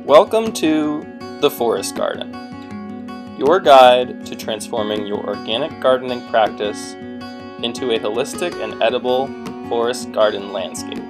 Welcome to The Forest Garden, your guide to transforming your organic gardening practice into a holistic and edible forest garden landscape.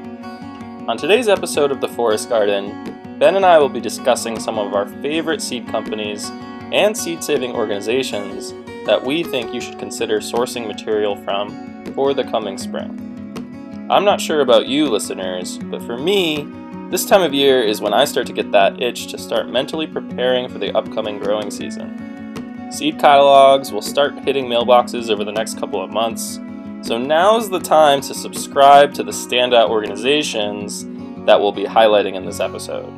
On today's episode of The Forest Garden, Ben and I will be discussing some of our favorite seed companies and seed-saving organizations that we think you should consider sourcing material from for the coming spring. I'm not sure about you listeners, but for me, this time of year is when I start to get that itch to start mentally preparing for the upcoming growing season. Seed catalogs will start hitting mailboxes over the next couple of months, so now's the time to subscribe to the standout organizations that we'll be highlighting in this episode.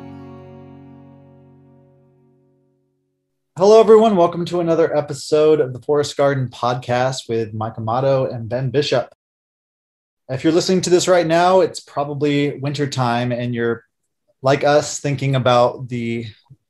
Hello, everyone. Welcome to another episode of the Forest Garden podcast with Mike Amato and Ben Bishop. If you're listening to this right now, it's probably winter time and you're like us thinking about the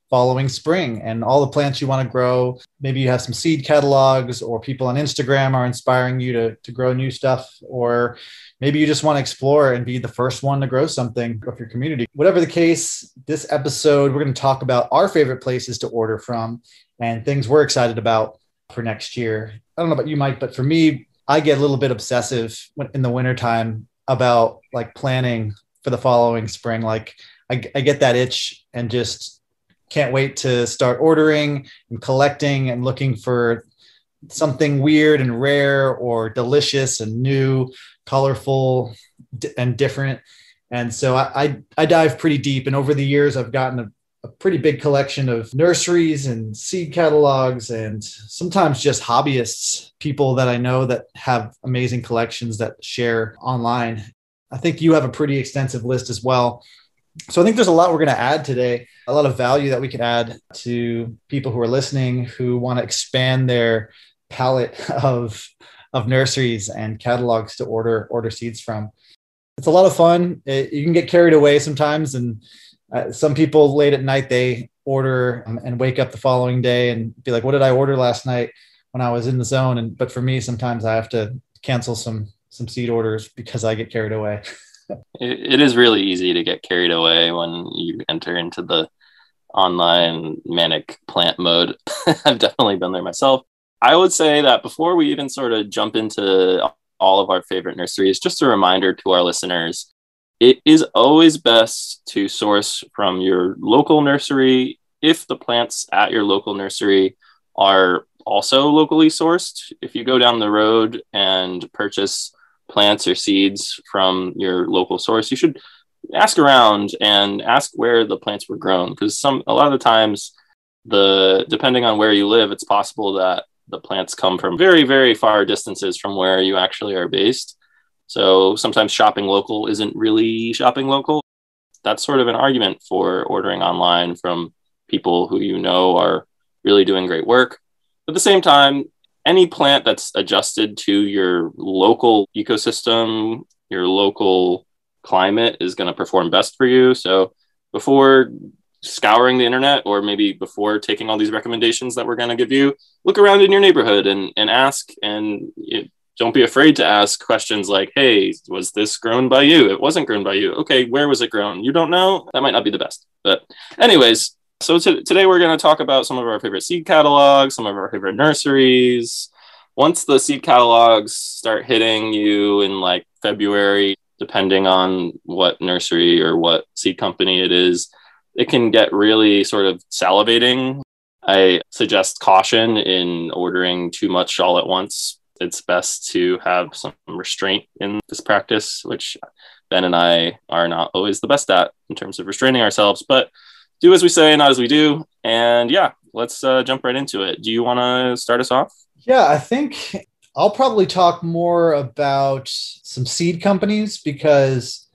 following spring and all the plants you want to grow. Maybe you have some seed catalogs or people on Instagram are inspiring you to grow new stuff, or maybe you just want to explore and be the first one to grow something of your community. Whatever the case, this episode, we're going to talk about our favorite places to order from and things we're excited about for next year. I don't know about you, Mike, but for me, I get a little bit obsessive in the wintertime about like planning for the following spring. Like I get that itch and just can't wait to start ordering and collecting and looking for something weird and rare or delicious and new, colorful and different. And so I dive pretty deep. And over the years, I've gotten a pretty big collection of nurseries and seed catalogs and sometimes just hobbyists, people that I know that have amazing collections that share online. I think you have a pretty extensive list as well. So I think there's a lot we're going to add today, a lot of value that we can add to people who are listening, who want to expand their palette of nurseries and catalogs to order seeds from. It's a lot of fun. You can get carried away sometimes, and some people late at night, they order and wake up the following day and be like, what did I order last night when I was in the zone? But for me, sometimes I have to cancel some seed orders because I get carried away. It is really easy to get carried away when you enter into the online manic plant mode. I've definitely been there myself. I would say that before we even sort of jump into all of our favorite nurseries, just a reminder to our listeners, it is always best to source from your local nursery if the plants at your local nursery are also locally sourced. If you go down the road and purchase plants or seeds from your local source, you should ask around and ask where the plants were grown, because a lot of the times, depending on where you live, it's possible that the plants come from very, very far distances from where you actually are based. So sometimes shopping local isn't really shopping local. That's sort of an argument for ordering online from people who you know are really doing great work. At the same time, any plant that's adjusted to your local ecosystem, your local climate is going to perform best for you. So before scouring the internet, or maybe before taking all these recommendations that we're going to give you, look around in your neighborhood and ask, and don't be afraid to ask questions like, hey, was this grown by you? It wasn't grown by you. Okay, where was it grown? You don't know? That might not be the best. But anyways, so today we're going to talk about some of our favorite seed catalogs, some of our favorite nurseries. Once the seed catalogs start hitting you in like February, depending on what nursery or what seed company it is, it can get really sort of salivating. I suggest caution in ordering too much all at once. It's best to have some restraint in this practice, which Ben and I are not always the best at in terms of restraining ourselves, but do as we say, not as we do. And yeah, let's jump right into it. Do you want to start us off? Yeah, I think I'll probably talk more about some seed companies because,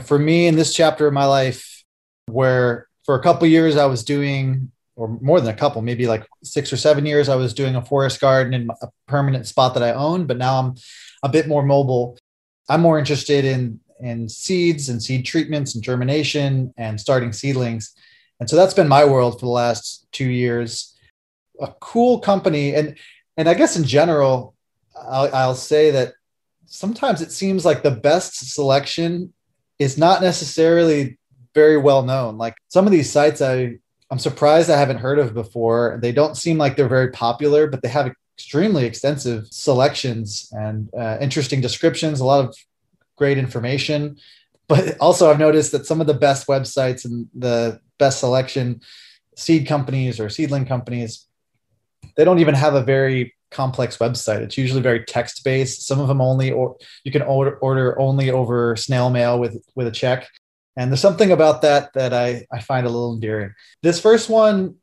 for me in this chapter of my life, where for a couple of years I was doing, or more than a couple, maybe like 6 or 7 years, I was doing a forest garden in a permanent spot that I owned, but now I'm a bit more mobile. I'm more interested in seeds and seed treatments and germination and starting seedlings. And so that's been my world for the last 2 years. A cool company. And I guess in general, I'll say that sometimes it seems like the best selection is not necessarily very well known. Like some of these sites I'm surprised I haven't heard of before. They don't seem like they're very popular, but they have extremely extensive selections and interesting descriptions, a lot of great information. But also I've noticed that some of the best websites and the best selection seed companies or seedling companies, they don't even have a very complex website. It's usually very text based. Some of them you can order only over snail mail with a check. And there's something about that I find a little endearing. This first one,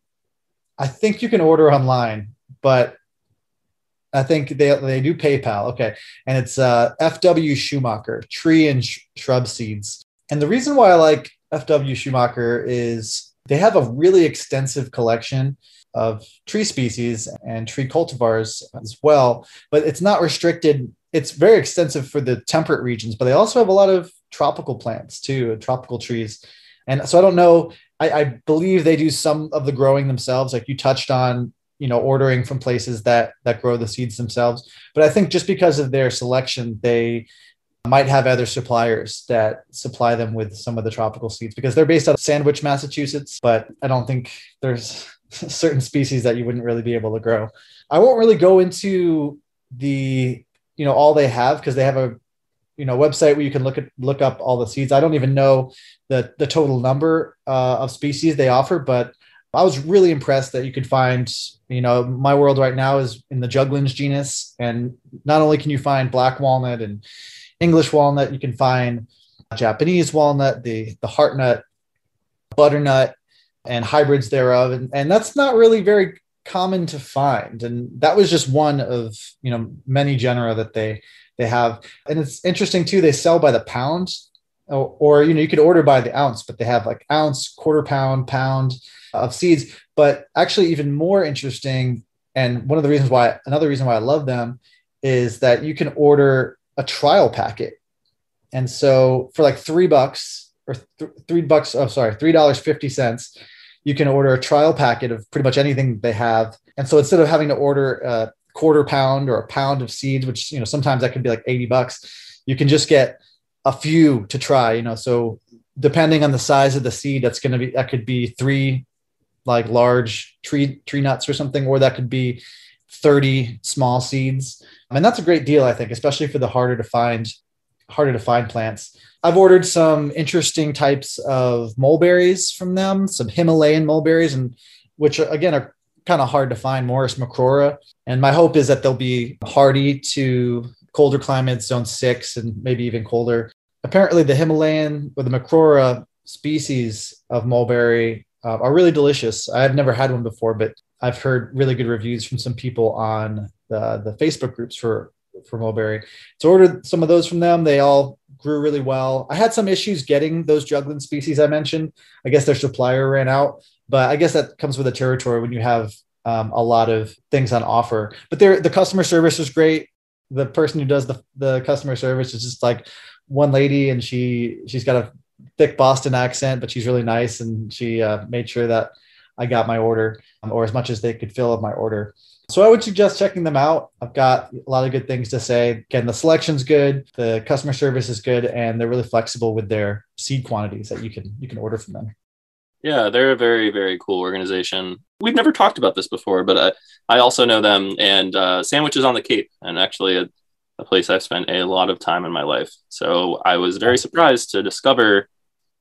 I think you can order online, but I think they do PayPal. Okay. And it's FW Schumacher, tree and shrub seeds. And the reason why I like FW Schumacher is they have a really extensive collection of tree species and tree cultivars as well, but it's not restricted. It's very extensive for the temperate regions, but they also have a lot of tropical plants too, tropical trees. And so I don't know, I believe they do some of the growing themselves. Like you touched on, ordering from places that grow the seeds themselves. But I think just because of their selection, they might have other suppliers that supply them with some of the tropical seeds because they're based out of Sandwich, Massachusetts, but I don't think there's certain species that you wouldn't really be able to grow. I won't really go into the, all they have because they have a, website where you can look up all the seeds. I don't even know the total number of species they offer, but I was really impressed that you could find, my world right now is in the Juglans genus. And not only can you find black walnut and English walnut, you can find Japanese walnut, the heartnut, butternut, and hybrids thereof. And that's not really very common to find. And that was just one of, many genera that they have. And it's interesting too, they sell by the pound or you could order by the ounce, but they have like ounce, quarter pound, pound of seeds. But actually even more interesting, and another reason why I love them is that you can order a trial packet. And so for like $3 or $3, oh, sorry, $3.50, you can order a trial packet of pretty much anything they have. And so instead of having to order a quarter pound or a pound of seeds, which, sometimes that could be like $80, you can just get a few to try, so depending on the size of the seed, that could be 3 like large tree nuts or something, or that could be 30 small seeds. And that's a great deal, I think, especially for the harder to find plants. I've ordered some interesting types of mulberries from them, some Himalayan mulberries, and which again are kind of hard to find, Morris macrora. And my hope is that they'll be hardy to colder climates, zone 6, and maybe even colder. Apparently the Himalayan or the macrora species of mulberry are really delicious. I've never had one before, but I've heard really good reviews from some people on the Facebook groups for mulberry. So ordered some of those from them. They all grew really well. I had some issues getting those juglans species I mentioned. I guess their supplier ran out, but I guess that comes with the territory when you have a lot of things on offer. But the customer service was great. The person who does the customer service is just like one lady, and she's got a thick Boston accent, but she's really nice. And she made sure that I got my order or as much as they could fill of my order. So I would suggest checking them out. I've got a lot of good things to say. Again, the selection's good, the customer service is good, and they're really flexible with their seed quantities that you can order from them. Yeah, they're a very, very cool organization. We've never talked about this before, but I also know them, and Sandwiches on the Cape, and actually a place I've spent a lot of time in my life. So I was very surprised to discover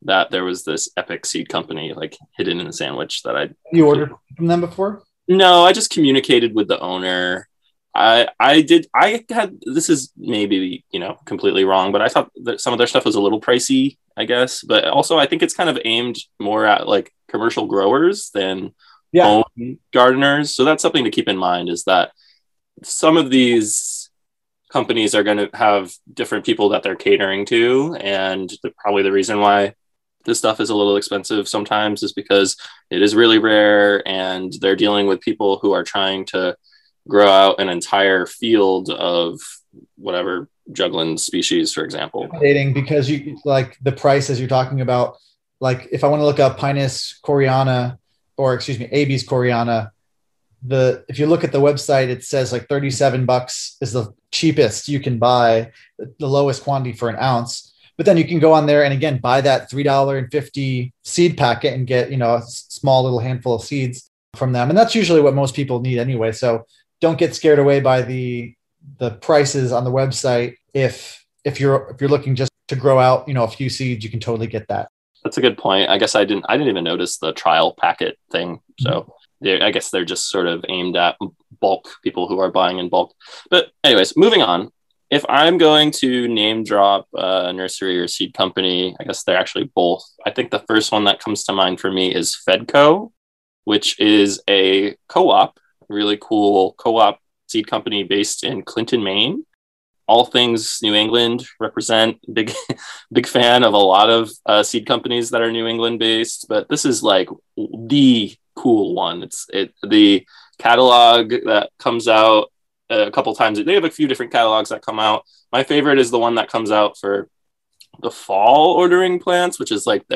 that there was this epic seed company like hidden in the sandwich that You ordered from them before? No, I just communicated with the owner. I had, this is maybe, completely wrong, but I thought that some of their stuff was a little pricey, I guess. But also I think it's kind of aimed more at like commercial growers than home gardeners. So that's something to keep in mind, is that some of these companies are going to have different people that they're catering to. And probably the reason why this stuff is a little expensive sometimes is because it is really rare, and they're dealing with people who are trying to grow out an entire field of whatever juglans species, for example. Because you like the prices you're talking about. Like if I want to look up Pinus coreana, or excuse me, Abies coreana, if you look at the website, it says like $37 is the cheapest you can buy, the lowest quantity for an ounce. But then you can go on there and again, buy that $3.50 seed packet and get, a small little handful of seeds from them. And that's usually what most people need anyway. So don't get scared away by the prices on the website. If you're looking just to grow out, a few seeds, you can totally get that. That's a good point. I guess I didn't even notice the trial packet thing. So I guess they're just sort of aimed at bulk people who are buying in bulk. But anyways, moving on. If I'm going to name drop a nursery or seed company, I guess they're actually both. I think the first one that comes to mind for me is Fedco, which is a co-op, really cool co-op seed company based in Clinton, Maine. All things New England represent. Big fan of a lot of seed companies that are New England based, but this is like the cool one. The catalog that comes out a couple times. They have a few different catalogs that come out. My favorite is the one that comes out for the fall ordering plants, which is like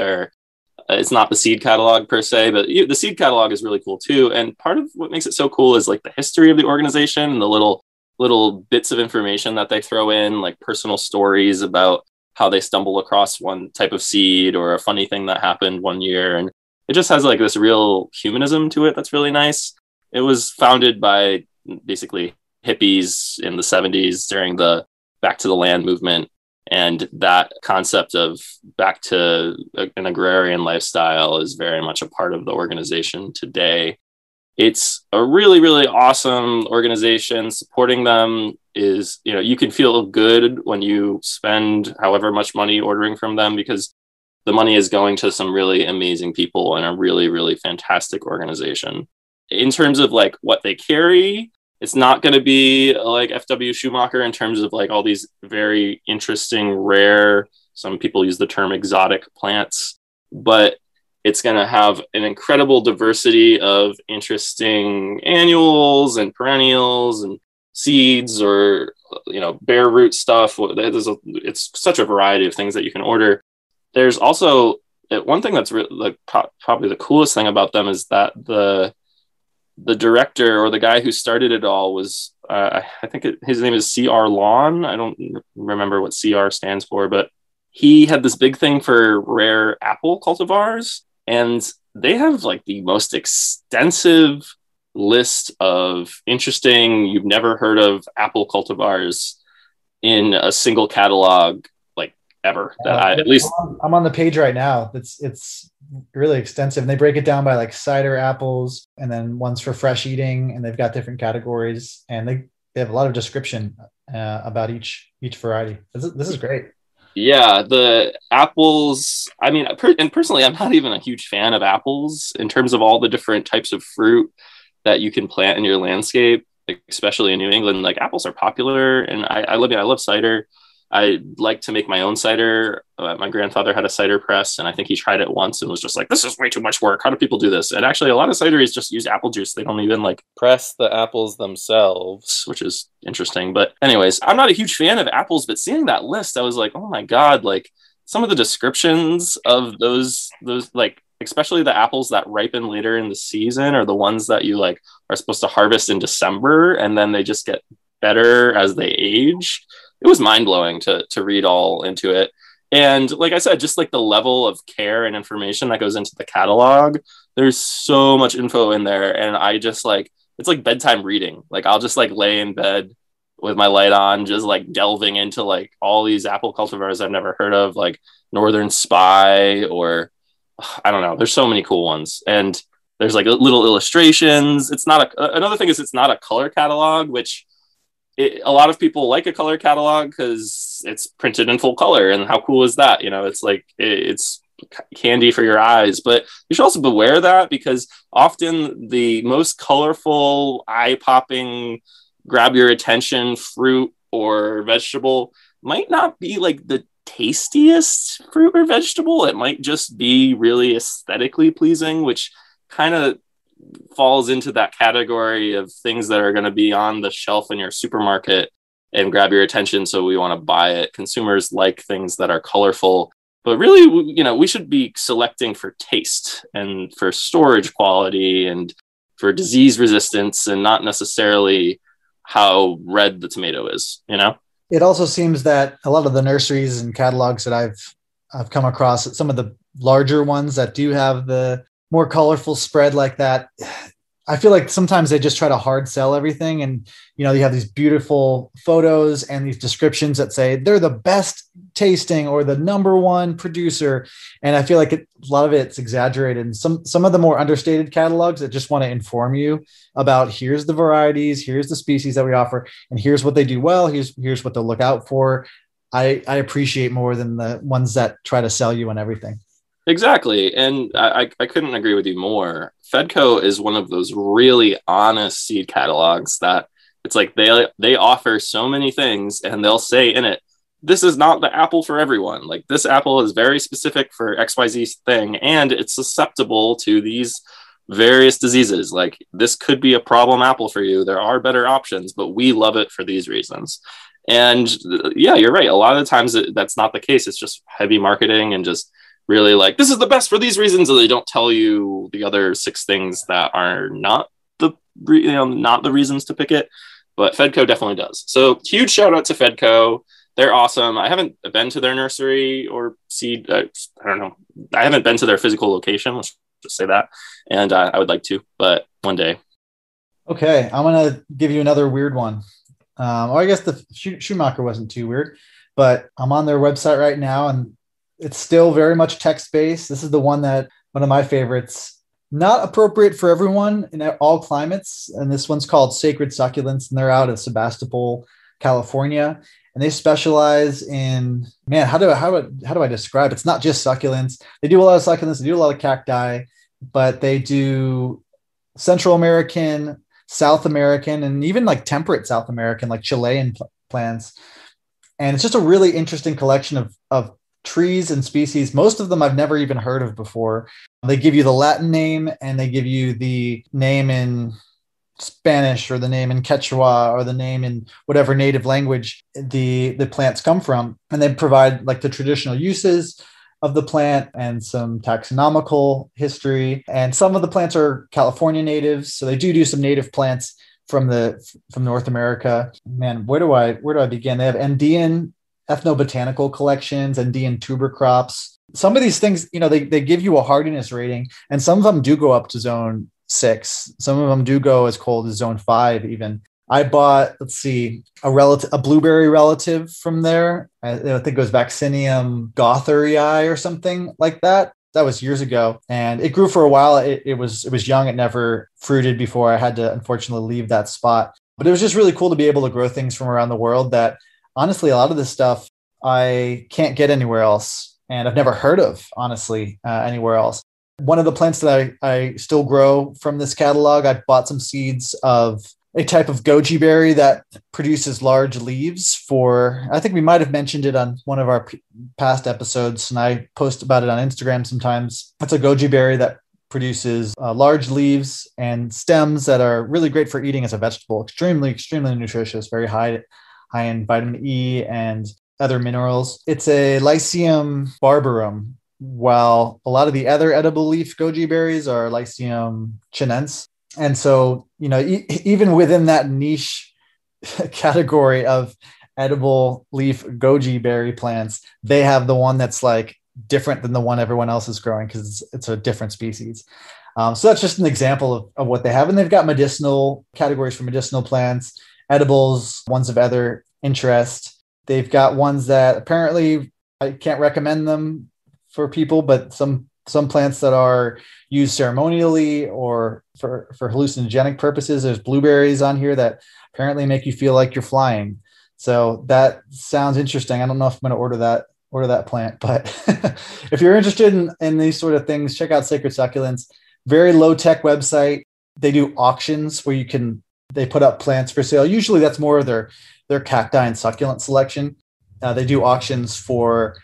it's not the seed catalog per se, but the seed catalog is really cool too. And part of what makes it so cool is like the history of the organization and the little bits of information that they throw in, like personal stories about how they stumble across one type of seed or a funny thing that happened one year. And it just has like this real humanism to it that's really nice. It was founded by basically hippies in the 70s during the Back to the Land movement. And that concept of back to an agrarian lifestyle is very much a part of the organization today. It's a really, really awesome organization. Supporting them is, you can feel good when you spend however much money ordering from them, because the money is going to some really amazing people and a really, really fantastic organization. In terms of like what they carry, it's not going to be like FW Schumacher in terms of like all these very interesting, rare, some people use the term exotic plants, but it's going to have an incredible diversity of interesting annuals and perennials and seeds or, bare root stuff. It's such a variety of things that you can order. There's also one thing that's probably the coolest thing about them is that the director or the guy who started it all was, I think his name is C.R. Lawn. I don't remember what CR stands for, but he had this big thing for rare apple cultivars. And they have like the most extensive list of interesting, you've never heard of apple cultivars in a single catalog, like ever. I'm on the page right now. It's really extensive. And they break it down by like cider apples and then ones for fresh eating. And they've got different categories and they have a lot of description about each variety. This is great. Yeah, the apples, I mean, and personally, I'm not even a huge fan of apples in terms of all the different types of fruit that you can plant in your landscape, especially in New England. Like apples are popular, and I love cider. I like to make my own cider. My grandfather had a cider press, and I think he tried it once and was just like, this is way too much work. How do people do this? And actually, a lot of cideries just use apple juice. They don't even like press the apples themselves, which is interesting. But anyways, I'm not a huge fan of apples, but seeing that list, I was like, oh my God, like some of the descriptions of those like, especially the apples that ripen later in the season are the ones that you like are supposed to harvest in December, and then they just get better as they age. It was mind-blowing to read all into it. And like I said, just like the level of care and information that goes into the catalog, there's so much info in there. And I just like, it's like bedtime reading. Like I'll just like lay in bed with my light on, just like delving into like all these apple cultivars I've never heard of, like Northern Spy, or I don't know. There's so many cool ones. And there's like little illustrations. Another thing is it's not a color catalog, which a lot of people like a color catalog because it's printed in full color, and how cool is that? It's like it's candy for your eyes. But you should also beware that, because often the most colorful, eye-popping, grab your attention fruit or vegetable might not be like the tastiest fruit or vegetable. It might just be really aesthetically pleasing, which kind of falls into that category of things that are going to be on the shelf in your supermarket and grab your attention, so we want to buy it. Consumers like things that are colorful, but really, we should be selecting for taste and for storage quality and for disease resistance, and not necessarily how red the tomato is. It also seems that a lot of the nurseries and catalogs that I've come across, some of the larger ones that do have the more colorful spread like that, I feel like sometimes they just try to hard sell everything. And, you know, you have these beautiful photos and these descriptions that say they're the best tasting or the number one producer. And I feel like a lot of it's exaggerated. And some of the more understated catalogs that just want to inform you about here's the varieties, here's the species that we offer, and here's what they do well. Here's what to look out for. I appreciate more than the ones that try to sell you on everything. Exactly. And I couldn't agree with you more. Fedco is one of those really honest seed catalogs that it's like they offer so many things and they'll say in it, this is not the apple for everyone. Like this apple is very specific for XYZ thing and it's susceptible to these various diseases. Like this could be a problem apple for you. There are better options, but we love it for these reasons. And yeah, you're right. A lot of the times that's not the case. It's just heavy marketing and just really like this is the best for these reasons, and they don't tell you the other 6 things that are not not the reasons to pick it. But Fedco definitely does. So huge shout out to Fedco. They're awesome. I haven't been to their nursery or seed. I don't know. I haven't been to their physical location. Let's just say that. And I would like to, but one day. Okay, I'm gonna give you another weird one. Or I guess the Schumacher wasn't too weird, but I'm on their website right now, and it's still very much text-based. This is the one of my favorites. Not appropriate for everyone in all climates. And this one's called Sacred Succulents, and they're out of Sebastopol, California. And they specialize in, man, how do I describe it? It's not just succulents. They do a lot of succulents. They do a lot of cacti, but they do Central American, South American, and even like temperate South American, like Chilean plants. And it's just a really interesting collection of trees and species. Most of them I've never even heard of before. They give you the Latin name and they give you the name in Spanish or the name in Quechua or the name in whatever native language the plants come from. And they provide like the traditional uses of the plant and some taxonomical history. And some of the plants are California natives. So they do some native plants from North America. Man, where do I begin? They have Andean ethnobotanical collections, Andean tuber crops. Some of these things, you know, they give you a hardiness rating, and some of them do go up to zone 6. Some of them do go as cold as zone 5 even. I bought, a blueberry relative from there. I think it goes Vaccinium gotherii or something like that. That was years ago, and it grew for a while. It was young. It never fruited before I had to unfortunately leave that spot. But it was just really cool to be able to grow things from around the world that honestly, a lot of this stuff I can't get anywhere else. And I've never heard of, honestly, anywhere else. One of the plants that I still grow from this catalog, I bought some seeds of a type of goji berry that produces large leaves I think we might have mentioned it on one of our past episodes, and I post about it on Instagram sometimes. It's a goji berry that produces large leaves and stems that are really great for eating as a vegetable. Extremely, extremely nutritious, very high in vitamin E and other minerals. It's a Lycium barbarum, while a lot of the other edible leaf goji berries are Lycium chinense. And so, you know, even within that niche category of edible leaf goji berry plants, they have the one that's like different than the one everyone else is growing because it's a different species. So that's just an example of what they have. And they've got medicinal categories for medicinal plants, edibles, ones of other interest. They've got ones that apparently I can't recommend them for people, but some plants that are used ceremonially or for hallucinogenic purposes. There's blueberries on here that apparently make you feel like you're flying. So that sounds interesting. I don't know if I'm going to order that plant, but if you're interested in these sort of things, check out Sacred Succulents. Very low tech website. They do auctions where they put up plants for sale. Usually that's more of their cacti and succulent selection. They do auctions for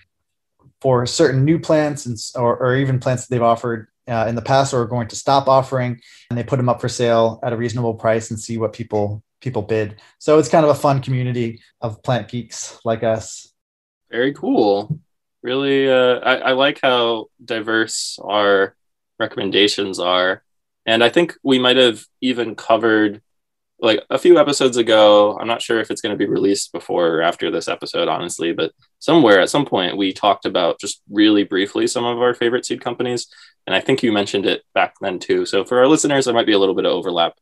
certain new plants or even plants that they've offered in the past or are going to stop offering, and they put them up for sale at a reasonable price and see what people bid. So it's kind of a fun community of plant geeks like us. Very cool. Really, I like how diverse our recommendations are. And I think we might have even covered like a few episodes ago. I'm not sure if it's going to be released before or after this episode, honestly, but somewhere at some point we talked about just really briefly some of our favorite seed companies. And I think you mentioned it back then too. So for our listeners, there might be a little bit of overlap.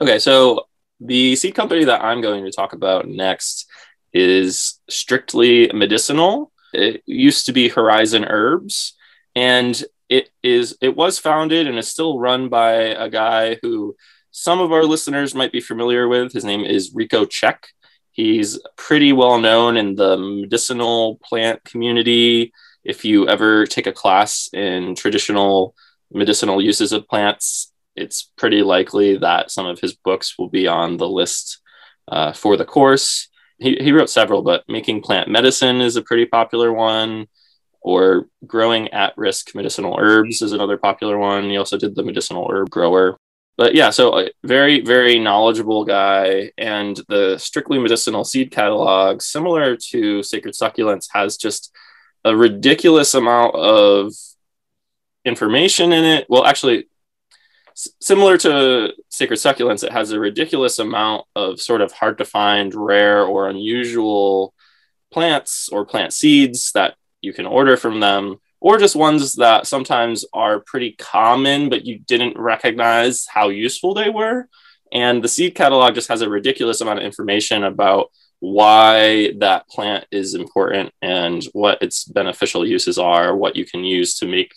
Okay, so the seed company that I'm going to talk about next is strictly medicinal. It used to be Horizon Herbs, and it was founded and is still run by a guy who some of our listeners might be familiar with. His name is Rico Check. He's pretty well known in the medicinal plant community. If you ever take a class in traditional medicinal uses of plants, it's pretty likely that some of his books will be on the list for the course. He wrote several, but Making Plant Medicine is a pretty popular one, or Growing at-Risk Medicinal Herbs is another popular one. He also did the Medicinal Herb Grower. But yeah, so a very, very knowledgeable guy. And the Strictly Medicinal Seed Catalog, similar to Sacred Succulents, has just a ridiculous amount of information in it. Well, actually, similar to Sacred Succulents, it has a ridiculous amount of sort of hard to find, rare, or unusual plants or plant seeds that you can order from them, or just ones that sometimes are pretty common, but you didn't recognize how useful they were. And the seed catalog just has a ridiculous amount of information about why that plant is important and what its beneficial uses are, what you can use to make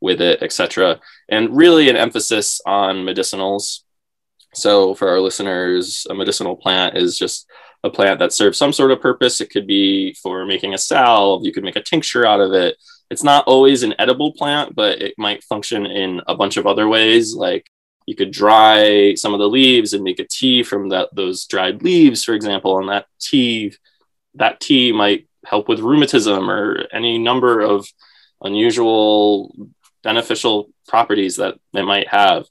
with it, etc. And really an emphasis on medicinals. So for our listeners, a medicinal plant is just a plant that serves some sort of purpose. It could be for making a salve. You could make a tincture out of it. It's not always an edible plant, but it might function in a bunch of other ways. Like you could dry some of the leaves and make a tea from those dried leaves, for example. And that tea might help with rheumatism or any number of unusual beneficial properties that it might have.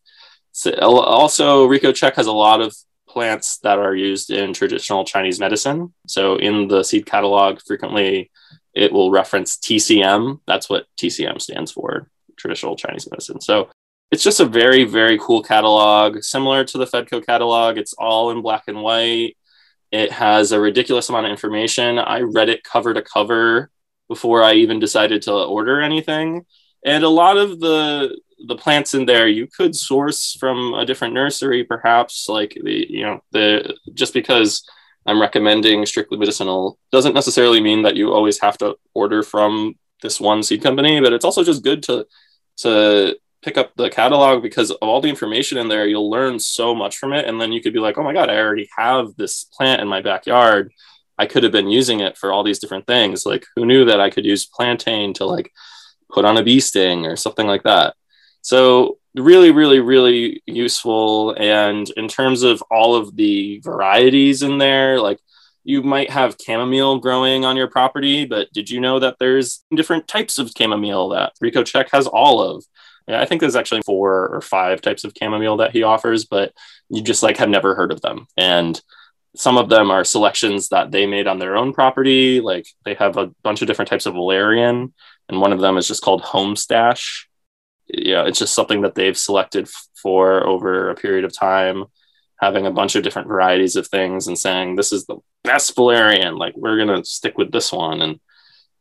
So also, Rico Check has a lot of plants that are used in traditional Chinese medicine. So in the seed catalog, frequently it will reference TCM. That's what TCM stands for, traditional Chinese medicine. So it's just a very, very cool catalog, similar to the Fedco catalog. It's all in black and white. It has a ridiculous amount of information. I read it cover to cover before I even decided to order anything. And a lot of the plants in there you could source from a different nursery, perhaps. Like just because I'm recommending strictly medicinal doesn't necessarily mean that you always have to order from this one seed company. But it's also just good to pick up the catalog, because of all the information in there, you'll learn so much from it. And then you could be like, oh my God, I already have this plant in my backyard. I could have been using it for all these different things. Like, who knew that I could use plantain to like put on a bee sting or something like that. So really, really, really useful. And in terms of all of the varieties in there, like you might have chamomile growing on your property, but did you know that there's different types of chamomile that Rico Check has all of? Yeah, I think there's actually 4 or 5 types of chamomile that he offers, but you just like have never heard of them. And some of them are selections that they made on their own property. Like they have a bunch of different types of valerian, and one of them is just called Home Stash. Yeah, it's just something that they've selected for over a period of time, having a bunch of different varieties of things and saying, this is the best valerian. Like, we're going to stick with this one. And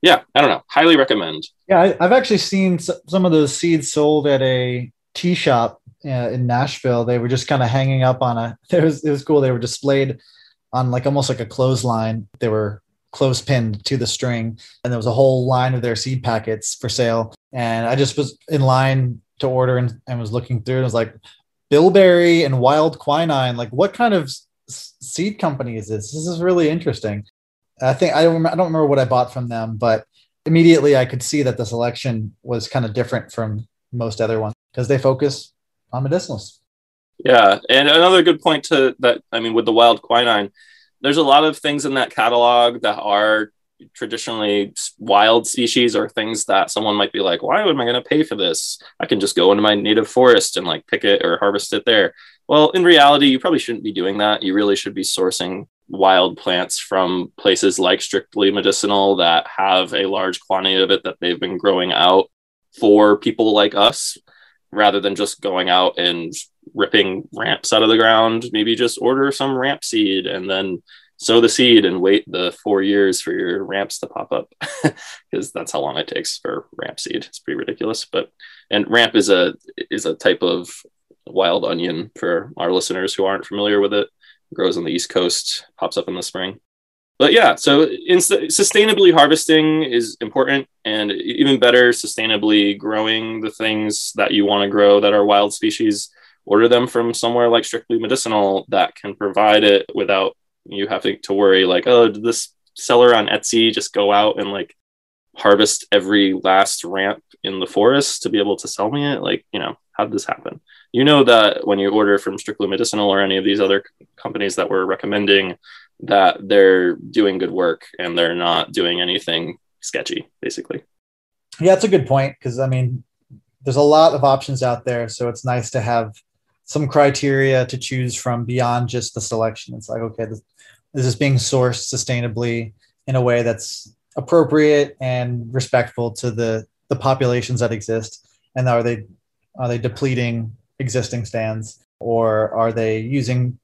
yeah, I don't know. Highly recommend. Yeah, I've actually seen some of those seeds sold at a tea shop in Nashville. They were just kind of hanging up on it was cool. They were displayed on like almost like a clothesline. They were close pinned to the string, and there was a whole line of their seed packets for sale. And I just was in line to order and was looking through, and it was like bilberry and wild quinine. Like, what kind of seed company is this? This is really interesting. I don't remember what I bought from them, but immediately I could see that the selection was kind of different from most other ones because they focus on medicinals. Yeah, and another good point to that, I mean, with the wild quinine, there's a lot of things in that catalog that are traditionally wild species, or things that someone might be like, why am I going to pay for this? I can just go into my native forest and like pick it or harvest it there. Well, in reality, you probably shouldn't be doing that. You really should be sourcing wild plants from places like Strictly Medicinal that have a large quantity of it that they've been growing out for people like us, rather than just going out and ripping ramps out of the ground, maybe just order some ramp seed and then sow the seed and wait the 4 years for your ramps to pop up, because that's how long it takes for ramp seed. It's pretty ridiculous. And ramp is a type of wild onion for our listeners who aren't familiar with it. It grows on the East Coast, pops up in the spring. But yeah, so sustainably harvesting is important, and even better, sustainably growing the things that you want to grow that are wild species. Order them from somewhere like Strictly Medicinal that can provide it without you having to worry like, oh, did this seller on Etsy just go out and like harvest every last ramp in the forest to be able to sell me it? Like, how did this happen? You know that when you order from Strictly Medicinal or any of these other companies that we're recommending, that they're doing good work and they're not doing anything sketchy, basically. Yeah, that's a good point, because there's a lot of options out there, so it's nice to have some criteria to choose from beyond just the selection. It's like, okay, this is being sourced sustainably in a way that's appropriate and respectful to the populations that exist, and are they depleting existing stands, or are they using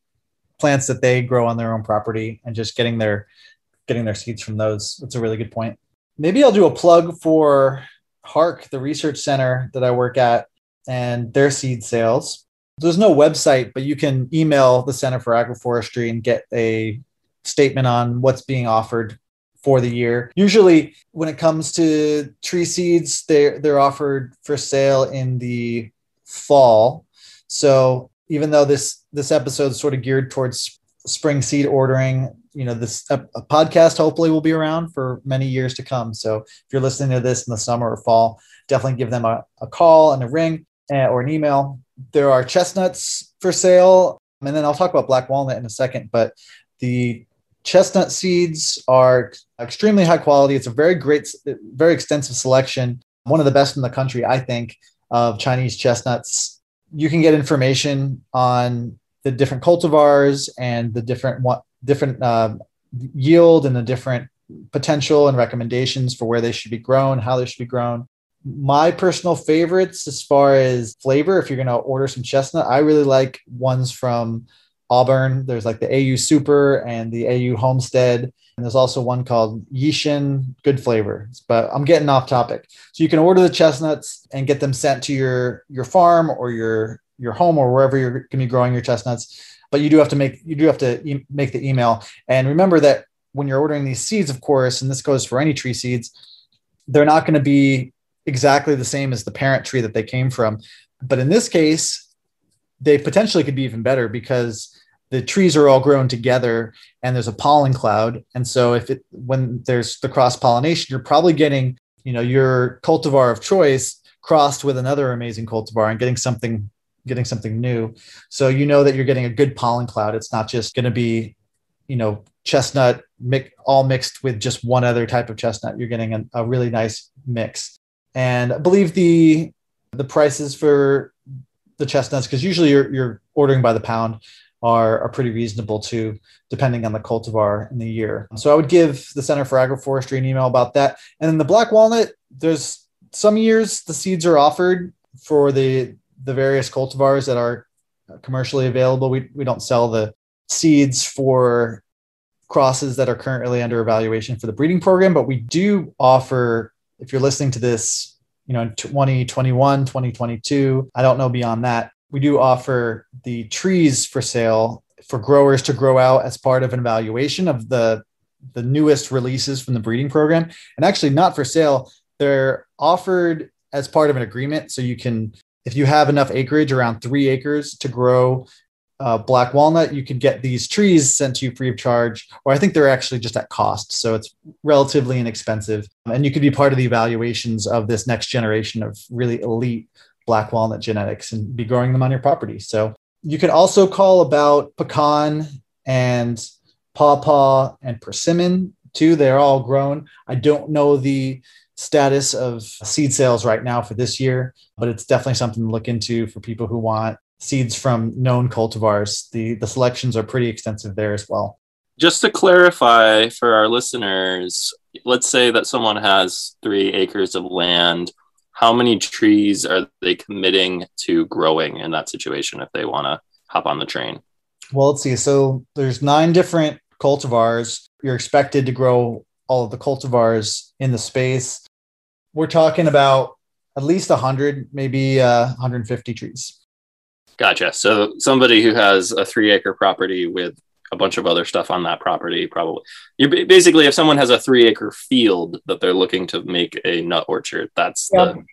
plants that they grow on their own property and just getting their seeds from those? That's a really good point. Maybe I'll do a plug for HARC, the research center that I work at, and their seed sales. There's no website, but you can email the Center for Agroforestry and get a statement on what's being offered for the year. Usually when it comes to tree seeds, they're offered for sale in the fall. So even though this episode is sort of geared towards spring seed ordering, this a podcast hopefully will be around for many years to come. So if you're listening to this in the summer or fall, definitely give them a call and a ring or an email. There are chestnuts for sale, and then I'll talk about black walnut in a second, but the chestnut seeds are extremely high quality. It's a very extensive selection, one of the best in the country, I think, of Chinese chestnuts. You can get information on the different cultivars and the different yield and the different potential and recommendations for where they should be grown, how they should be grown. My personal favorites as far as flavor, if you're going to order some chestnut, I really like ones from Auburn. There's like the AU Super and the AU Homestead. And there's also one called Yishin, good flavor. But I'm getting off topic. So you can order the chestnuts and get them sent to your farm or your home or wherever you're going to be growing your chestnuts. But you do have to make the email. And remember that when you're ordering these seeds, of course, and this goes for any tree seeds, they're not going to be exactly the same as the parent tree that they came from. But in this case, they potentially could be even better because the trees are all grown together and there's a pollen cloud. And so when there's the cross pollination, you're probably getting, your cultivar of choice crossed with another amazing cultivar and getting something new. So that you're getting a good pollen cloud. It's not just going to be, chestnut all mixed with just one other type of chestnut. You're getting a really nice mix. And I believe the prices for the chestnuts, because usually you're ordering by the pound, are pretty reasonable too, depending on the cultivar in the year. So I would give the Center for Agroforestry an email about that. And then the black walnut, there's some years the seeds are offered for the various cultivars that are commercially available. We don't sell the seeds for crosses that are currently under evaluation for the breeding program, but we do offer, if you're listening to this, in 2021, 2022, I don't know beyond that, we do offer the trees for sale for growers to grow out as part of an evaluation of the newest releases from the breeding program. And actually not for sale, they're offered as part of an agreement. So you can, if you have enough acreage, around 3 acres, to grow black walnut, you can get these trees sent to you free of charge, or I think they're actually just at cost. So it's relatively inexpensive. And you could be part of the evaluations of this next generation of really elite black walnut genetics and be growing them on your property. So you can also call about pecan and pawpaw and persimmon too. They're all grown. I don't know the status of seed sales right now for this year, but it's definitely something to look into for people who want seeds from known cultivars. The selections are pretty extensive there as well. Just to clarify for our listeners, let's say that someone has 3 acres of land. how many trees are they committing to growing in that situation if they want to hop on the train? Well, let's see. So there's 9 different cultivars. You're expected to grow all of the cultivars in the space. We're talking about at least 100, maybe 150 trees. Gotcha. So somebody who has a 3-acre property with a bunch of other stuff on that property, probably basically, if someone has a 3-acre field that they're looking to make a nut orchard, that's the.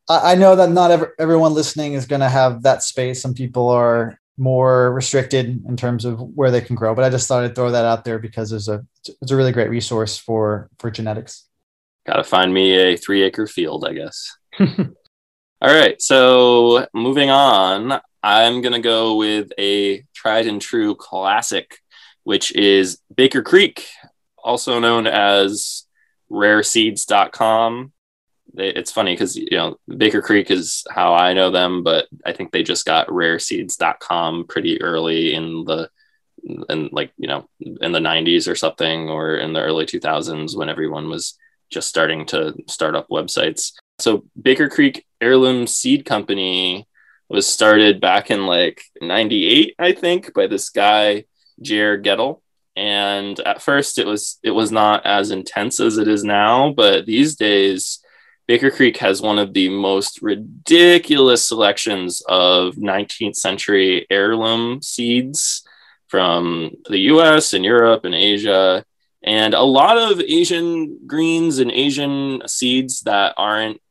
I know that not everyone listening is going to have that space. Some people are more restricted in terms of where they can grow, but I just thought I'd throw that out there because it's a really great resource for genetics. Got to find me a 3-acre field, I guess. All right. So moving on, I'm going to go with a tried and true classic, which is Baker Creek, also known as rareseeds.com. It's funny because, Baker Creek is how I know them, but I think they just got rareseeds.com pretty early in the 90s or something, or in the early 2000s when everyone was just starting to start up websites. So Baker Creek Heirloom Seed Company was started back in 98, I think, by this guy, Jer Gettle. And at first it was not as intense as it is now, but these days Baker Creek has one of the most ridiculous selections of 19th century heirloom seeds from the US and Europe and Asia, and a lot of Asian greens and Asian seeds that aren't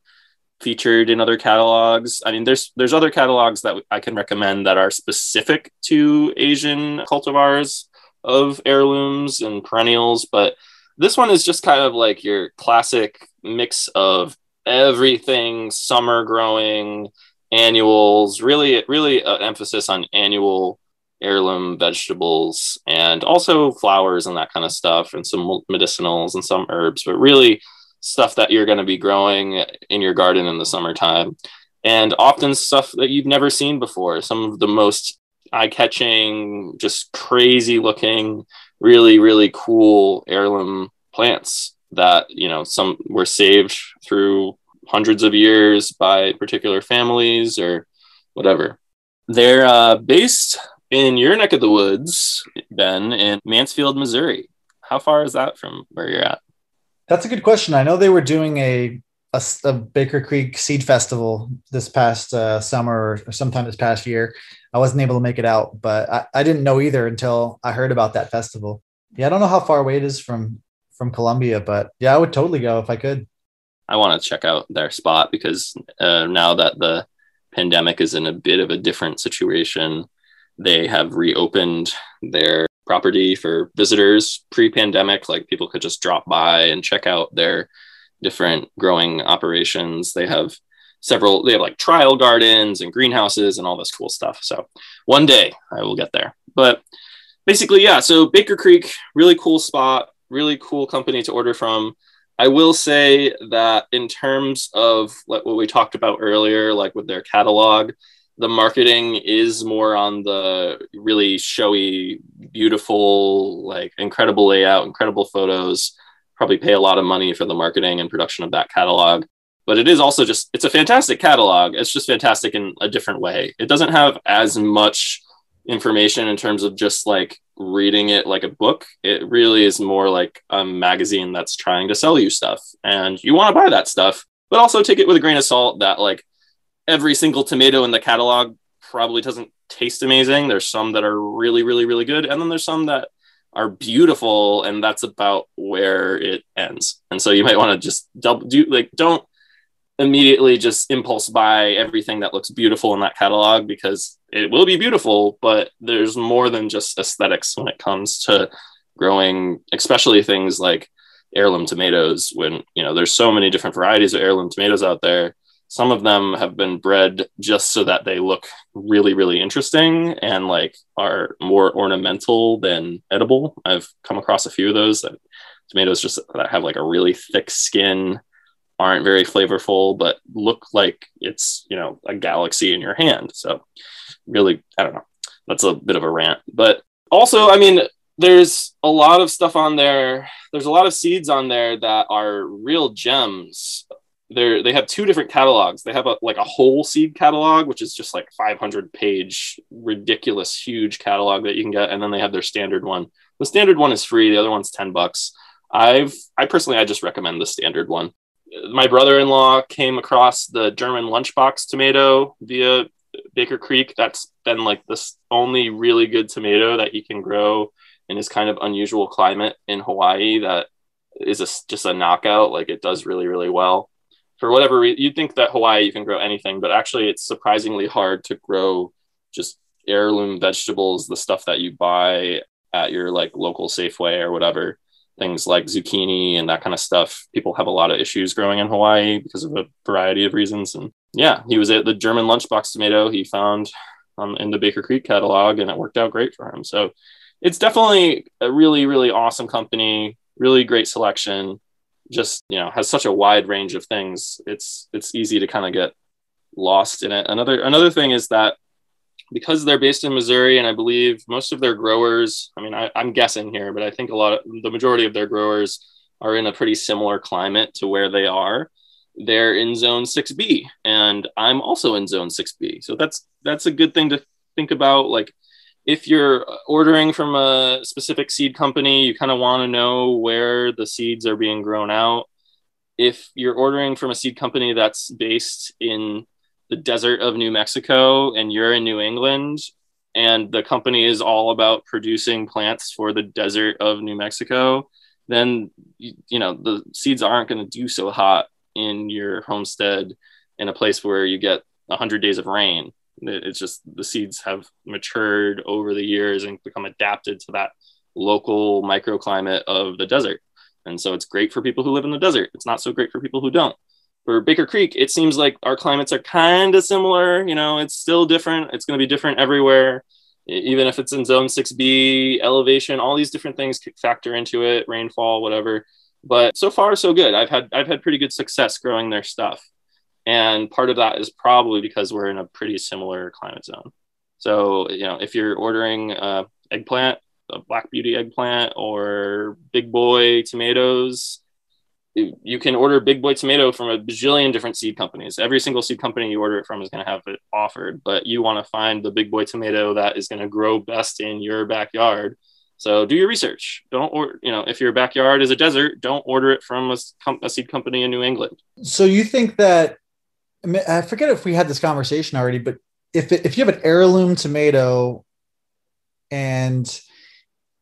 featured in other catalogs. I mean, there's other catalogs that I can recommend that are specific to Asian cultivars of heirlooms and perennials, but this one is just kind of like your classic mix of everything, summer growing, annuals, really an emphasis on annual heirloom vegetables, and also flowers and that kind of stuff, and some medicinals and some herbs, but really stuff that you're going to be growing in your garden in the summertime, and often stuff that you've never seen before. Some of the most eye-catching, just crazy looking, really, really cool heirloom plants that, some were saved through hundreds of years by particular families or whatever. They're based in your neck of the woods, Ben, in Mansfield, Missouri. How far is that from where you're at? That's a good question. I know they were doing a Baker Creek Seed Festival this past summer or sometime this past year. I wasn't able to make it out, but I didn't know either until I heard about that festival. Yeah, I don't know how far away it is from Columbia, but yeah, I would totally go if I could. I want to check out their spot because now that the pandemic is in a bit of a different situation, they have reopened their property for visitors. Pre-pandemic, people could just drop by and check out their different growing operations. They have trial gardens and greenhouses and all this cool stuff. So one day I will get there. But basically, yeah, so Baker Creek, really cool spot, really cool company to order from. I will say that in terms of what we talked about earlier, with their catalog, the marketing is more on the really showy, beautiful, incredible layout, incredible photos. Probably pay a lot of money for the marketing and production of that catalog. But it is also it's a fantastic catalog. It's just fantastic in a different way. It doesn't have as much information in terms of just reading it like a book. It really is more like a magazine that's trying to sell you stuff. And you want to buy that stuff, but also take it with a grain of salt that every single tomato in the catalog probably doesn't taste amazing. There's some that are really, really, really good. And then there's some that are beautiful, and that's about where it ends. And so you might want to just don't immediately just impulse buy everything that looks beautiful in that catalog, because it will be beautiful, but there's more than just aesthetics when it comes to growing, especially things like heirloom tomatoes. When, there's so many different varieties of heirloom tomatoes out there. Some of them have been bred just so that they look really, really interesting and are more ornamental than edible. I've come across a few of those tomatoes just that have a really thick skin, aren't very flavorful, but look like it's, a galaxy in your hand. So really, I don't know. That's a bit of a rant. But also, there's a lot of stuff on there. There's a lot of seeds on there that are real gems they have two different catalogs. They have like a whole seed catalog, which is just like 500-page, ridiculous, huge catalog that you can get, and then they have their standard one. The standard one is free. The other one's $10. I personally, I just recommend the standard one. My brother-in-law came across the German lunchbox tomato via Baker Creek. That's been like this only really good tomato that you can grow in this kind of unusual climate in Hawaii that is just a knockout. Like, it does really, really well. For whatever reason, you'd think that Hawaii you can grow anything, but actually it's surprisingly hard to grow just heirloom vegetables, the stuff that you buy at your like local Safeway or whatever. Things like zucchini and that kind of stuff. People have a lot of issues growing in Hawaii because of a variety of reasons. And yeah, he was at the German lunchbox tomato he found in the Baker Creek catalog, and it worked out great for him. So it's definitely a really, really awesome company, really great selection. Just, has such a wide range of things. It's easy to kind of get lost in it. Another thing is that because they're based in Missouri, and I believe most of their growers, I mean, I'm guessing here, but I think the majority of their growers are in a pretty similar climate to where they are. They're in zone 6B, and I'm also in zone 6B. So that's a good thing to think about. Like, if you're ordering from a specific seed company, you kind of want to know where the seeds are being grown out. If you're ordering from a seed company that's based in the desert of New Mexico and you're in New England, and the company is all about producing plants for the desert of New Mexico, then the seeds aren't going to do so hot in your homestead in a place where you get 100 days of rain. It's just the seeds have matured over the years and become adapted to that local microclimate of the desert. And so it's great for people who live in the desert. It's not so great for people who don't. For Baker Creek, it seems like our climates are kind of similar. It's still different. It's going to be different everywhere. Even if it's in zone 6B, elevation, all these different things could factor into it, rainfall, whatever. But so far, so good. I've had pretty good success growing their stuff. And part of that is probably because we're in a pretty similar climate zone. So, if you're ordering eggplant, a Black Beauty eggplant, or Big Boy tomatoes, you can order Big Boy tomato from a bajillion different seed companies. Every single seed company you order it from is going to have it offered, but you want to find the Big Boy tomato that is going to grow best in your backyard. So do your research. Don't order, if your backyard is a desert, don't order it from a seed company in New England. So you think that, I forget if we had this conversation already, but if you have an heirloom tomato and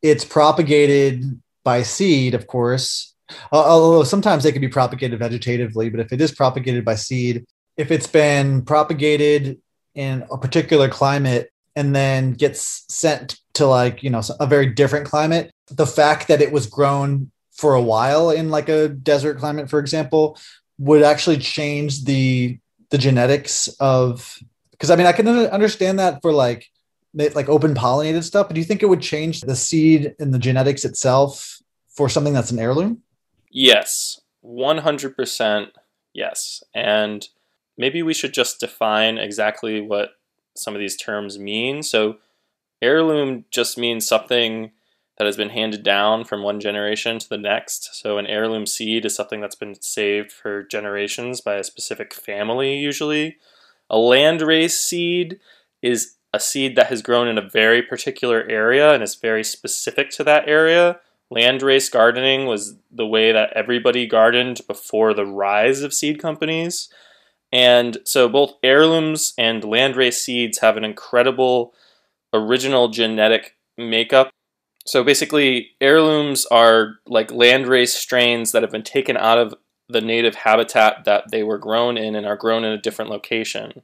it's propagated by seed, of course, although sometimes they can be propagated vegetatively, but if it is propagated by seed, if it's been propagated in a particular climate and then gets sent to a very different climate, the fact that it was grown for a while in like a desert climate, for example, would actually change the genetics of, because I can understand that for like open pollinated stuff, but do you think it would change the seed and the genetics itself for something that's an heirloom? Yes, 100% yes. And maybe we should just define exactly what some of these terms mean. So heirloom just means something that has been handed down from one generation to the next. So an heirloom seed is something that's been saved for generations by a specific family, usually. A landrace seed is a seed that has grown in a very particular area and is very specific to that area. Landrace gardening was the way that everybody gardened before the rise of seed companies. And so both heirlooms and landrace seeds have an incredible original genetic makeup. So basically, heirlooms are like landrace strains that have been taken out of the native habitat that they were grown in and are grown in a different location.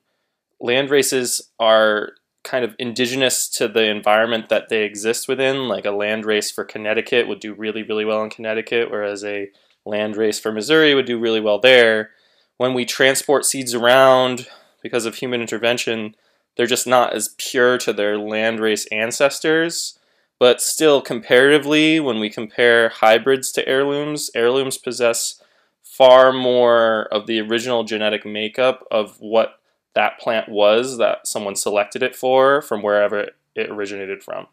Landraces are kind of indigenous to the environment that they exist within. Like a landrace for Connecticut would do really, really well in Connecticut, whereas a landrace for Missouri would do really well there. When we transport seeds around because of human intervention, they're just not as pure to their landrace ancestors. But still, comparatively, when we compare hybrids to heirlooms, heirlooms possess far more of the original genetic makeup of what that plant was that someone selected it for from wherever it originated from.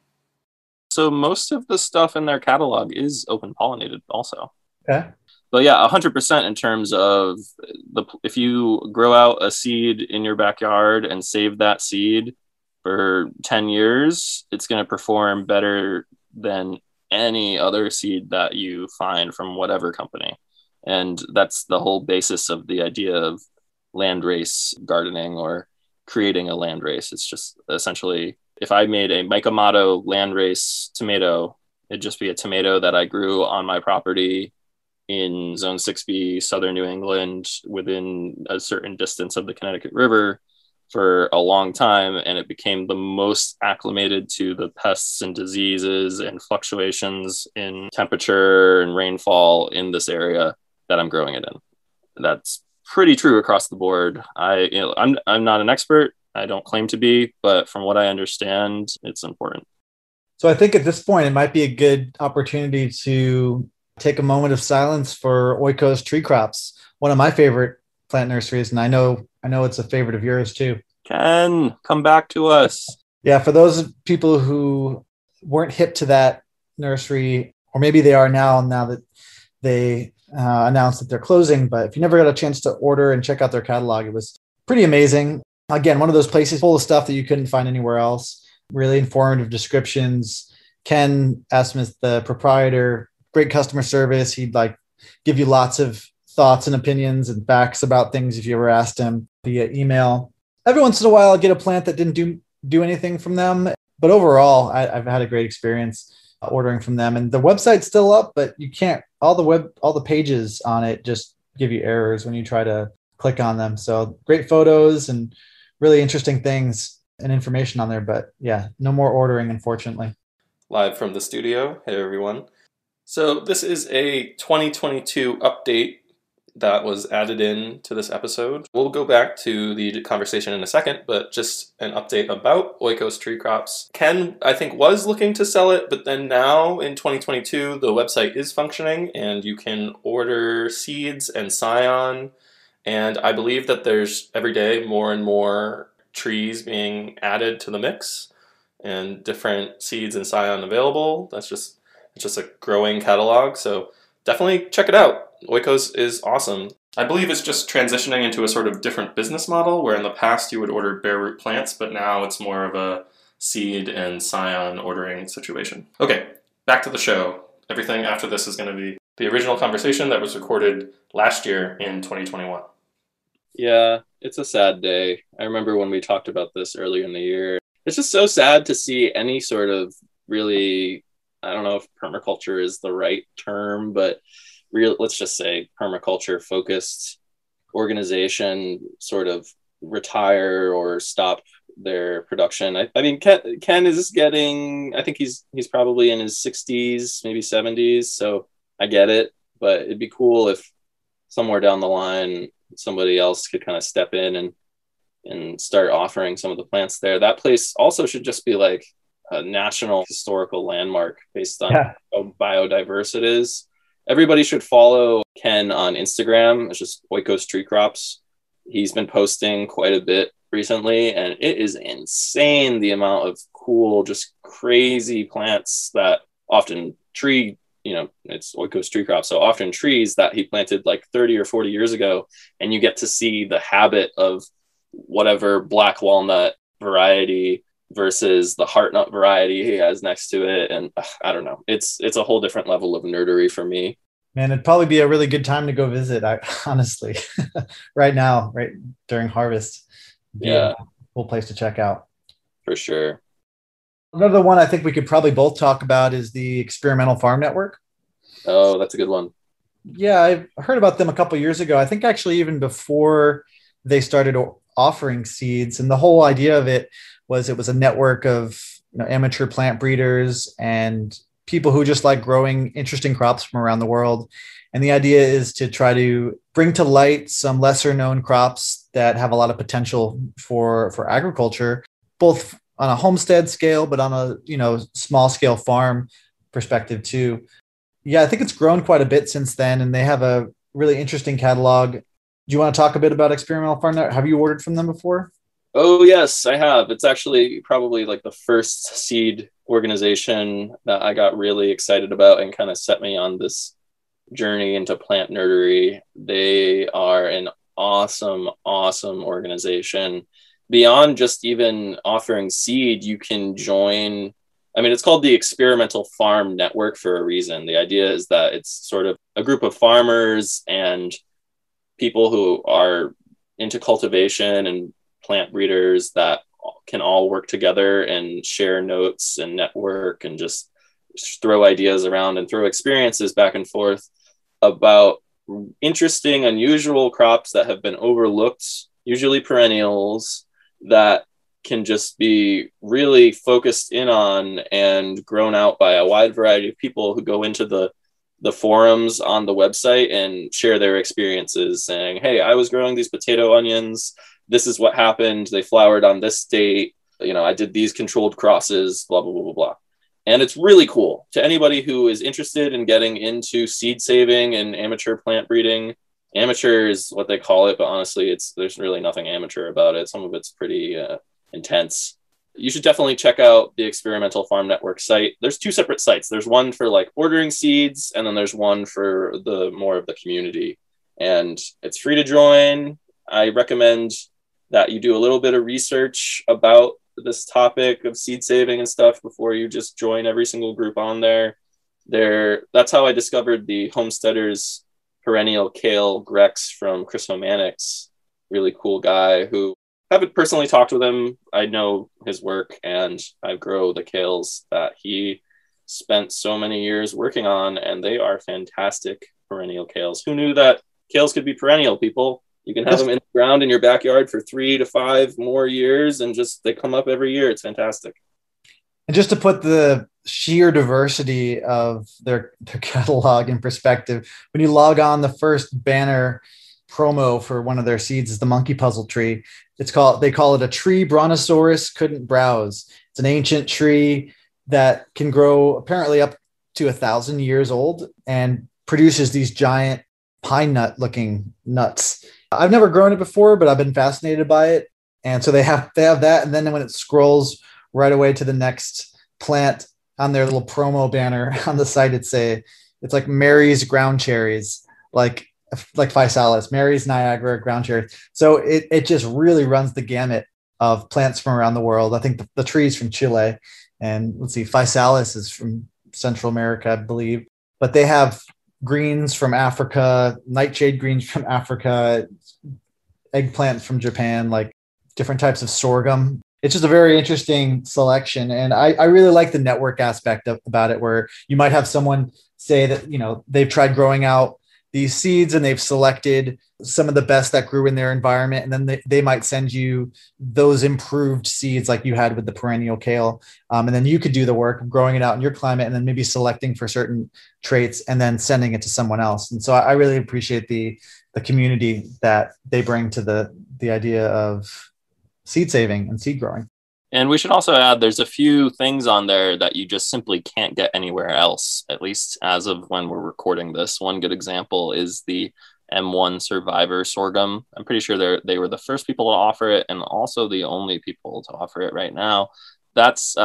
So most of the stuff in their catalog is open pollinated also. Okay. But yeah, 100% in terms of if you grow out a seed in your backyard and save that seed for 10 years, it's going to perform better than any other seed that you find from whatever company. And that's the whole basis of the idea of landrace gardening or creating a landrace. It's just essentially if I made a Micamato landrace tomato, it'd just be a tomato that I grew on my property in Zone 6B, Southern New England, within a certain distance of the Connecticut River for a long time. And it became the most acclimated to the pests and diseases and fluctuations in temperature and rainfall in this area that I'm growing it in. That's pretty true across the board. I'm not an expert. I don't claim to be, but from what I understand, it's important. So I think at this point, it might be a good opportunity to take a moment of silence for Oikos Tree Crops, one of my favorite plant nurseries. And I know it's a favorite of yours too. Ken, come back to us. Yeah, for those people who weren't hip to that nursery, or maybe they are now that they announced that they're closing. But if you never got a chance to order and check out their catalog, it was pretty amazing. Again, one of those places full of stuff that you couldn't find anywhere else. Really informative descriptions. Ken Asmus, the proprietor, great customer service. He'd give you lots of thoughts and opinions and facts about things if you ever asked him via email. Every once in a while, I'll get a plant that didn't do anything from them. But overall, I've had a great experience ordering from them. And the website's still up, but you can't, all the pages on it just give you errors when you try to click on them. So great photos and really interesting things and information on there. But yeah, no more ordering, unfortunately. Live from the studio. Hey, everyone. So this is a 2022 update that was added in to this episode. We'll go back to the conversation in a second, but just an update about Oikos Tree Crops. Ken, I think, was looking to sell it, but then now in 2022, the website is functioning and you can order seeds and scion. And I believe that there's every day more and more trees being added to the mix and different seeds and scion available. It's just a growing catalog. So definitely check it out. Oikos is awesome. I believe it's just transitioning into a sort of different business model where in the past you would order bare root plants, but now it's more of a seed and scion ordering situation. Okay, back to the show. Everything after this is going to be the original conversation that was recorded last year in 2021. Yeah, it's a sad day. I remember when we talked about this earlier in the year. It's just so sad to see any sort of really, I don't know if permaculture is the right term, but let's just say permaculture focused organization sort of retire or stop their production. I mean, Ken is getting, I think he's probably in his 60s, maybe 70s. So I get it, but it'd be cool if somewhere down the line, somebody else could kind of step in and start offering some of the plants there. That place also should just be like a national historical landmark based on how biodiverse it is. Everybody should follow Ken on Instagram. It's just Oikos Tree Crops. He's been posting quite a bit recently, and it is insane the amount of cool, just crazy plants that often it's Oikos Tree Crops. So often trees that he planted like 30 or 40 years ago, and you get to see the habit of whatever black walnut variety versus the heart nut variety he has next to it. And I don't know, it's a whole different level of nerdery for me. Man, it'd probably be a really good time to go visit, honestly, right now, right during harvest. Yeah. A cool place to check out. For sure. Another one I think we could probably both talk about is the Experimental Farm Network. Oh, that's a good one. Yeah, I heard about them a couple of years ago. I think actually even before they started offering seeds, and the whole idea of it was a network of amateur plant breeders and people who just like growing interesting crops from around the world. And the idea is to try to bring to light some lesser known crops that have a lot of potential for agriculture, both on a homestead scale, but on a small scale farm perspective too. Yeah, I think it's grown quite a bit since then, and they have a really interesting catalog. Do you want to talk a bit about Experimental Farm Network? Have you ordered from them before? Oh, yes, I have. It's actually probably like the first seed organization that I got really excited about and kind of set me on this journey into plant nerdery. They are an awesome, awesome organization. Beyond just even offering seed, you can join. I mean, it's called the Experimental Farm Network for a reason. The idea is that it's sort of a group of farmers and people who are into cultivation and plant breeders that can all work together and share notes and network and just throw ideas around and throw experiences back and forth about interesting, unusual crops that have been overlooked, usually perennials, that can just be really focused in on and grown out by a wide variety of people who go into the forums on the website and share their experiences saying, hey, I was growing these potato onions. This is what happened. They flowered on this date. I did these controlled crosses, blah, blah, blah, blah, blah. And it's really cool to anybody who is interested in getting into seed saving and amateur plant breeding. Amateur is what they call it, but honestly, there's really nothing amateur about it. Some of it's pretty intense. You should definitely check out the Experimental Farm Network site. There's 2 separate sites. There's one for like ordering seeds, and then there's one for the more of the community. And it's free to join. I recommend that you do a little bit of research about this topic of seed saving and stuff before you just join every single group on there. That's how I discovered the Homesteaders Perennial Kale Grex from Chris Homanics. Really cool guy who haven't personally talked with him. I know his work, and I grow the kales that he spent so many years working on, and they are fantastic perennial kales. Who knew that kales could be perennial, people? You can have them in the ground in your backyard for 3 to 5 more years, and they come up every year. It's fantastic. And just to put the sheer diversity of their catalog in perspective, when you log on, the first banner promo for one of their seeds is the monkey puzzle tree. They call it a tree Brontosaurus couldn't browse. It's an ancient tree that can grow apparently up to 1,000 years old and produces these giant pine nut looking nuts. I've never grown it before, but I've been fascinated by it. And so they have that. And then when it scrolls right away to the next plant on their little promo banner on the site, it's like Mary's ground cherries, like Physalis, Mary's Niagara ground cherries. So it just really runs the gamut of plants from around the world. I think the tree's from Chile, and let's see, Physalis is from Central America, I believe. But they have greens from Africa, nightshade greens from Africa, eggplant from Japan, like different types of sorghum. It's just a very interesting selection. And I really like the network aspect about it, where you might have someone say that, they've tried growing out these seeds and they've selected some of the best that grew in their environment. And then they might send you those improved seeds like you had with the perennial kale. And then you could do the work of growing it out in your climate and then maybe selecting for certain traits and then sending it to someone else. And so I really appreciate the community that they bring to the idea of seed saving and seed growing. And we should also add, there's a few things on there that you just simply can't get anywhere else, at least as of when we're recording this. One good example is the M1 Survivor sorghum. I'm pretty sure they were the first people to offer it and also the only people to offer it right now. That's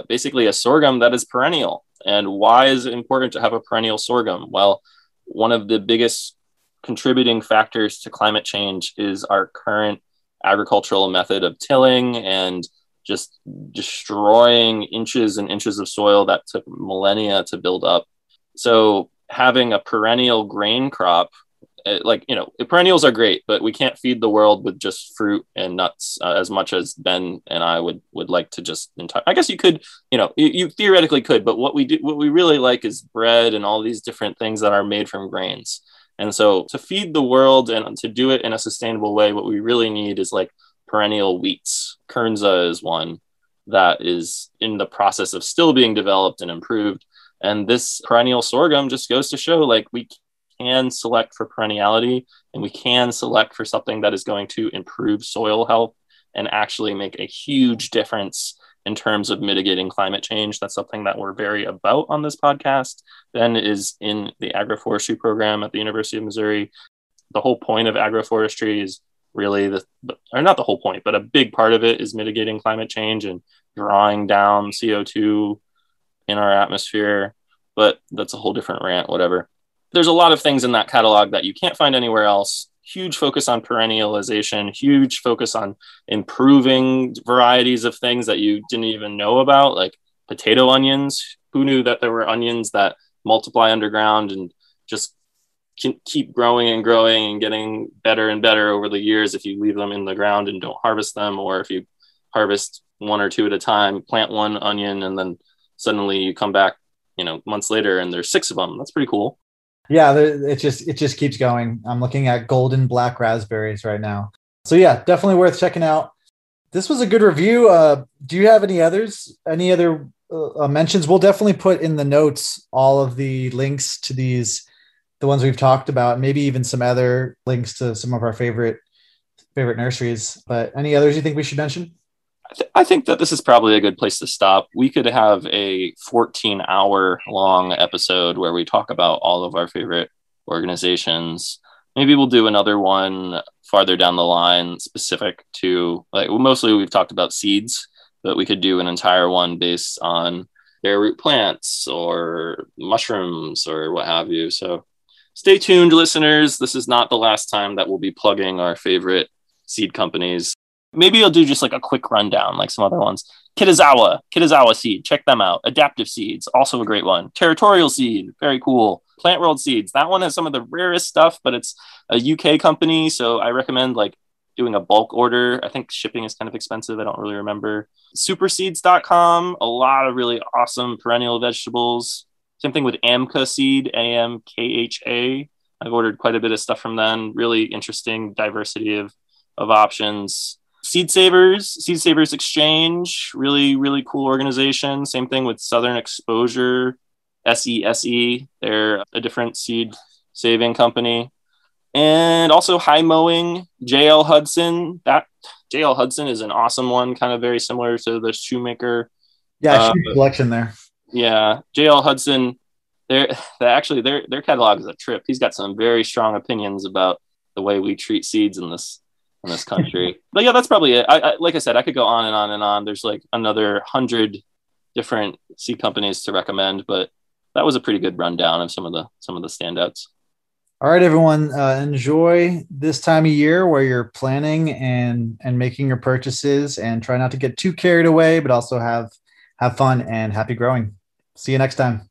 basically a sorghum that is perennial. And why is it important to have a perennial sorghum? Well, one of the biggest contributing factors to climate change is our current agricultural method of tilling and just destroying inches and inches of soil that took millennia to build up. So having a perennial grain crop, perennials are great, but we can't feed the world with just fruit and nuts as much as Ben and I would like to just I guess you could, you theoretically could, but what we really like is bread and all these different things that are made from grains. And so to feed the world and to do it in a sustainable way, what we really need is like perennial wheats. Kernza is one that is in the process of still being developed and improved. And this perennial sorghum just goes to show like we can select for perenniality and we can select for something that is going to improve soil health and actually make a huge difference in terms of mitigating climate change. That's something that we're very about on this podcast. Ben is in the agroforestry program at the University of Missouri. The whole point of agroforestry is really or not the whole point, but a big part of it is mitigating climate change and drawing down CO2 in our atmosphere. But that's a whole different rant, whatever. There's a lot of things in that catalog that you can't find anywhere else. Huge focus on perennialization, huge focus on improving varieties of things that you didn't even know about, like potato onions. Who knew that there were onions that multiply underground and just can keep growing and growing and getting better and better over the years if you leave them in the ground and don't harvest them, or if you harvest one or two at a time, plant one onion, and then suddenly you come back, months later and there's 6 of them. That's pretty cool. Yeah, it just keeps going. I'm looking at golden black raspberries right now. So yeah, definitely worth checking out. This was a good review. Do you have any others? Any other mentions? We'll definitely put in the notes all of the links to the ones we've talked about, maybe even some other links to some of our favorite nurseries. But any others you think we should mention? I think that this is probably a good place to stop. We could have a 14-hour long episode where we talk about all of our favorite organizations. Maybe we'll do another one farther down the line specific to, mostly we've talked about seeds, but we could do an entire one based on bare root plants or mushrooms or what have you. So stay tuned, listeners. This is not the last time that we'll be plugging our favorite seed companies. Maybe I'll do just like a quick rundown, like some other ones. Kitazawa seed, check them out. Adaptive Seeds, also a great one. Territorial Seed, very cool. Plant World Seeds, that one has some of the rarest stuff, but it's a UK company, so I recommend doing a bulk order. I think shipping is kind of expensive. I don't really remember. Superseeds.com, a lot of really awesome perennial vegetables. Same thing with Amka Seed, AMKHA. I've ordered quite a bit of stuff from them. Really interesting diversity of options. Seed Savers Exchange, really, really cool organization. Same thing with Southern Exposure, SESE. They're a different seed saving company. And also High Mowing, JL Hudson. That JL Hudson is an awesome one, kind of very similar to the Shoemaker. Yeah, huge collection there. Yeah, JL Hudson, their catalog is a trip. He's got some very strong opinions about the way we treat seeds in this country. But yeah, that's probably it. I like I said, I could go on and on and on. There's another 100 different seed companies to recommend, but that was a pretty good rundown of some of the standouts. All right, everyone, enjoy this time of year where you're planning and making your purchases, and try not to get too carried away, but also have fun and happy growing. See you next time.